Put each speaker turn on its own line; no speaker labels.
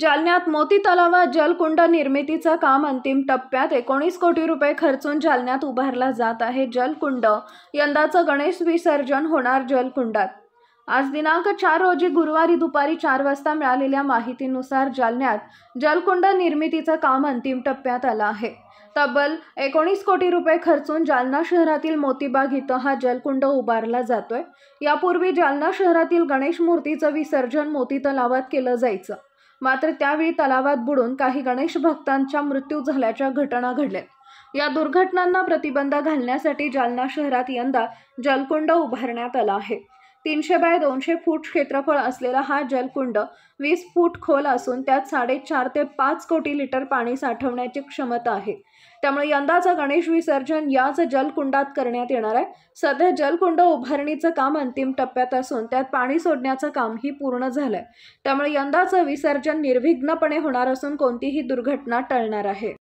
जालन्यात मोती तलावात जलकुंड निर्मितीचं काम अंतिम टप्प्यात 19 कोटी रुपये खर्चून जालन्यात उभारला जात आहे जलकुंड। यंदाचं गणेश विसर्जन होणार जलकुंडात। आज दिनांक 4 रोजी गुरुवारी दुपारी 4 वाजता मिळालेल्या माहितीनुसार जालन्यात जलकुंड निर्मितीचं काम अंतिम टप्प्यात आलं आहे। तब्बल 19 कोटी रुपये खर्चून जालना शहरातील मोतीबाग इथं हा जलकुंड उभारला जातोय। यापूर्वी जालना शहरातील गणेश मूर्तीचं विसर्जन मोती तलावात केलं जायचं, मात्र त्यावेळी तलावात बुडून काही गणेश भक्तांचा मृत्यू झाल्याच्या घटना घडल्या। या दुर्घटनांना प्रतिबंध घालण्यासाठी जालना शहरात यंदा जलकुंड उभारण्यात आला आहे। 300 बाय 200 फूट क्षेत्रफळ असलेला हा जलकुंड 20 फूट खोल असून त्यात 4.5 ते 5 कोटी लिटर पाणी साठवण्याची क्षमता आहे। त्यामुळे यंदाचं गणेश विसर्जन याच जलकुंडात करण्यात येणार आहे। सध्या जलकुंड उभारणीचं काम अंतिम टप्प्यात असून त्यात पाणी सोडण्याचं कामही पूर्ण झालंय। त्यामुळे यंदाचं विसर्जन निर्विघ्नपणे होणार असून कोणतीही दुर्घटना टळणार आहे।